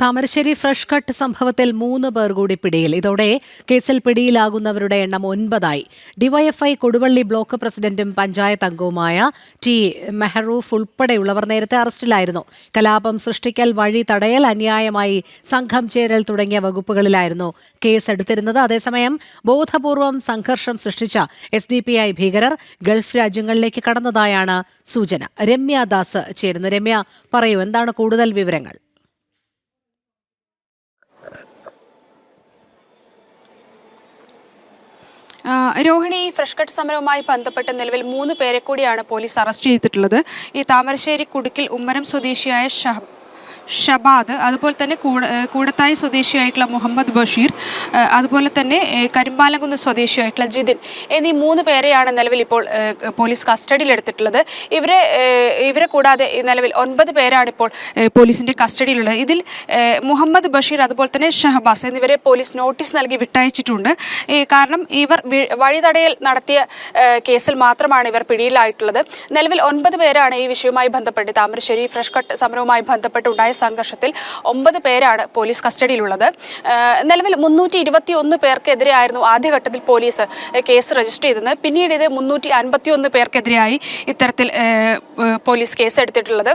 Thamarassery fresh cut സംഭവത്തിൽ 3 പേർ കൂടി പിടിയിൽ. ഇതോടെ കേസിൽ പിടിയിലാകുന്നവരുടെ എണ്ണം 9 ഡിവൈഎഫ്ഐ കൊടുവള്ളി ബ്ലോക്ക് പ്രസിഡന്റും പഞ്ചായത്ത് അംഗവുമായ ടി മെഹറൂഫ് ഉൾപ്പെടെയുള്ളവർ നേരത്തെ അറസ്റ്റിലായിരുന്നു. കലാപം സൃഷ്ടിക്കൽ, വഴി തടയൽ, അന്യായമായി സംഘം ചേരൽ തുടങ്ങിയ വകുപ്പുകളിലായിരുന്നു കേസെടുത്തിരുന്നത്. അതേസമയം ബോധപൂർവം സംഘർഷം സൃഷ്ടിച്ച SDPI ഭീകരർ ഗൾഫ് രാജ്യങ്ങളിലേക്ക് കടന്നതായാണ് സൂചന. രമ്യ ദാസ് ചേരുന്നു. രമ്യ, പറയൂ, എന്താണ് കൂടുതൽ വിവരങ്ങൾ? രോഹിണി, ഫ്രഷ് കട്ട് സമരവുമായി ബന്ധപ്പെട്ട് നിലവിൽ 3 പേരെ കൂടിയാണ് പോലീസ് അറസ്റ്റ് ചെയ്തിട്ടുള്ളത്. ഈ താമരശ്ശേരി കുടുക്കിൽ ഉമ്മരം സ്വദേശിയായ ഷബാദ്, അതുപോലെ തന്നെ കൂടത്തായി സ്വദേശിയായിട്ടുള്ള മുഹമ്മദ് ബഷീർ, അതുപോലെ തന്നെ കരിമ്പാലംകുന്ന് സ്വദേശിയായിട്ടുള്ള ജിതിൻ എന്നീ 3 പേരെയാണ് നിലവിൽ ഇപ്പോൾ പോലീസ് കസ്റ്റഡിയിലെടുത്തിട്ടുള്ളത്. ഇവരെ കൂടാതെ നിലവിൽ 9 പേരാണ് ഇപ്പോൾ പോലീസിന്റെ കസ്റ്റഡിയിലുള്ളത്. ഇതിൽ മുഹമ്മദ് ബഷീർ, അതുപോലെ തന്നെ ഷഹബാസ് എന്നിവരെ പോലീസ് നോട്ടീസ് നൽകി വിട്ടയച്ചിട്ടുണ്ട്. കാരണം ഇവർ വഴിതടയൽ നടത്തിയ കേസിൽ മാത്രമാണ് ഇവർ പിടിയിലായിട്ടുള്ളത്. നിലവിൽ 9 പേരാണ് ഈ വിഷയവുമായി ബന്ധപ്പെട്ട് താമരശ്ശേരി ഫ്രഷ് കട്ട് സമരവുമായി ബന്ധപ്പെട്ടുണ്ടായ സംഘർഷത്തിൽ 9 പേരാണ് പോലീസ് കസ്റ്റഡിയിലുള്ളത്. നിലവിൽ 321 പേർക്കെതിരെയായിരുന്നു ആദ്യഘട്ടത്തിൽ പോലീസ് കേസ് രജിസ്റ്റർ ചെയ്തത്. പിന്നീട് ഇത് 351 പേർക്കെതിരെയായി ഇത്തരത്തിൽ പോലീസ് കേസ് എടുത്തിട്ടുള്ളത്.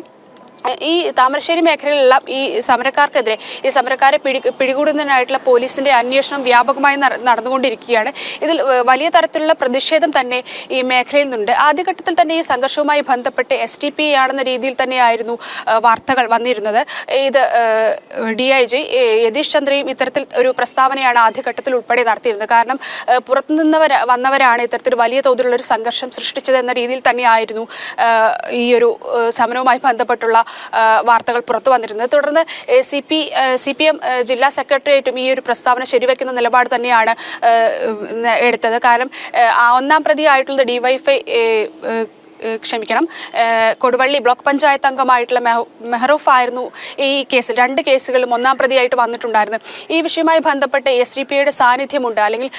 ഈ താമരശ്ശേരി മേഖലയിലുള്ള ഈ സമരക്കാരെ പിടികൂടുന്നതിനായിട്ടുള്ള പോലീസിന്റെ അന്വേഷണം വ്യാപകമായി നടന്നുകൊണ്ടിരിക്കുകയാണ്. ഇതിൽ വലിയ തരത്തിലുള്ള പ്രതിഷേധം തന്നെ ഈ മേഖലയിൽ നിന്നുണ്ട്. ആദ്യഘട്ടത്തിൽ തന്നെ ഈ സംഘർഷവുമായി ബന്ധപ്പെട്ട് SDPI ആണെന്ന രീതിയിൽ തന്നെയായിരുന്നു വാർത്തകൾ വന്നിരുന്നത്. ഇത് DIG യതീഷ് ചന്ദ്രയും ഇത്തരത്തിൽ ഒരു പ്രസ്താവനയാണ് ആദ്യഘട്ടത്തിൽ ഉൾപ്പെടെ നടത്തിയിരുന്നത്. കാരണം പുറത്തുനിന്ന് വന്നവരാണ് ഇത്തരത്തിൽ വലിയ തോതിലുള്ള ഒരു സംഘർഷം സൃഷ്ടിച്ചത് എന്ന രീതിയിൽ തന്നെയായിരുന്നു ഈ ഒരു സമരവുമായി ബന്ധപ്പെട്ടുള്ള വാർത്തകൾ പുറത്തു വന്നിരുന്നത്. തുടർന്ന് CPM ജില്ലാ സെക്രട്ടേറിയറ്റും ഈ ഒരു പ്രസ്താവന ശരിവെക്കുന്ന നിലപാട് തന്നെയാണ് എടുത്തത്. കാരണം ഒന്നാം പ്രതിയായിട്ടുള്ള ഡിവൈഎഫ്ഐ കൊടുവള്ളി ബ്ലോക്ക് പഞ്ചായത്ത് അംഗമായിട്ടുള്ള മെഹറൂഫ് ആയിരുന്നു ഈ കേസിൽ 2 കേസുകളിലും ഒന്നാം പ്രതിയായിട്ട് വന്നിട്ടുണ്ടായിരുന്നു. ഈ വിഷയവുമായി ബന്ധപ്പെട്ട് SDPIയുടെ സാന്നിധ്യമുണ്ട്, അല്ലെങ്കിൽ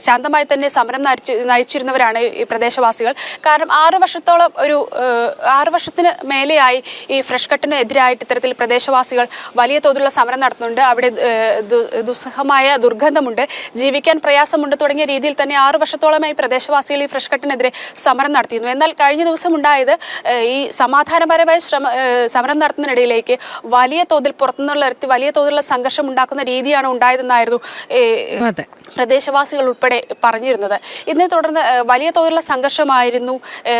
ശാന്തമായി തന്നെ സമരം നയിച്ചിരുന്നവരാണ് ഈ പ്രദേശവാസികൾ. കാരണം 6 വർഷത്തിന് മേലെയായി ഈ ഫ്രഷ് കട്ടിന് എതിരായിട്ട് ഇത്തരത്തിൽ പ്രദേശവാസികൾ വലിയ തോതിലുള്ള സമരം നടത്തുന്നുണ്ട്. അവിടെ ദുസ്സഹമായ ദുർഗന്ധമുണ്ട്, ജീവിക്കാൻ പ്രയാസമുണ്ട് തുടങ്ങിയ രീതിയിൽ തന്നെ 6 വർഷത്തോളമായി പ്രദേശവാസികൾ ഈ ഫ്രഷ് കട്ടിനെതിരെ സമരം നടത്തി. എന്നാൽ കഴിഞ്ഞ ദിവസം ഉണ്ടായത് ഈ സമാധാനപരമായ സമരം നടത്തുന്നതിനിടയിലേക്ക് വലിയ തോതിൽ പുറത്തുനിന്നുള്ള വലിയ തോതിലുള്ള സംഘർഷം ഉണ്ടാക്കുന്ന രീതിയാണ് ഉണ്ടായതെന്നായിരുന്നു പ്രദേശവാസികൾ ഉൾപ്പെടെ പറഞ്ഞിരുന്നത്. ഇതിനെ തുടർന്ന് വലിയ തോതിലുള്ള സംഘർഷമായിരുന്നു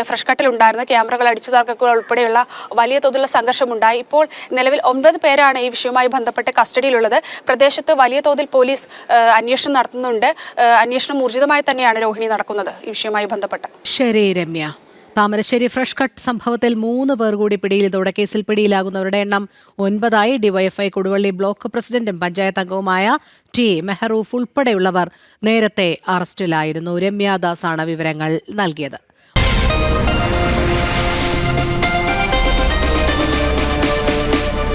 ഫ്രഷ് കട്ടിൽ ഉണ്ടായിരുന്നത്. ക്യാമറകൾ അടിച്ചു തകർക്കുക ഉൾപ്പെടെയുള്ള വലിയ തോതിലുള്ള സംഘർഷമുണ്ടായി. ഇപ്പോൾ നിലവിൽ 9 പേരാണ് ഈ വിഷയവുമായി ബന്ധപ്പെട്ട് കസ്റ്റഡിയിലുള്ളത്. പ്രദേശത്ത് വലിയ തോതിൽ പോലീസ് അന്വേഷണം നടത്തുന്നുണ്ട്. അന്വേഷണം ഊർജിതമായി തന്നെയാണ് രോഹിണി നടക്കുന്നത് ഈ വിഷയവുമായി ബന്ധപ്പെട്ട്. ശരി രമ്യ. താമരശ്ശേരി ഫ്രഷ് കട്ട് സംഭവത്തിൽ 3 പേർ കൂടി പിടിയിൽ. ഇതോടെ കേസിൽ പിടിയിലാകുന്നവരുടെ എണ്ണം 9 ഡിവൈഎഫ്ഐ കൊടുവള്ളി ബ്ലോക്ക് പ്രസിഡന്റും പഞ്ചായത്ത് അംഗവുമായ ടി മെഹറൂഫ് ഉൾപ്പെടെയുള്ളവർ നേരത്തെ അറസ്റ്റിലായിരുന്നു. രമ്യ ദാസാണ് വിവരങ്ങൾ നൽകിയത്.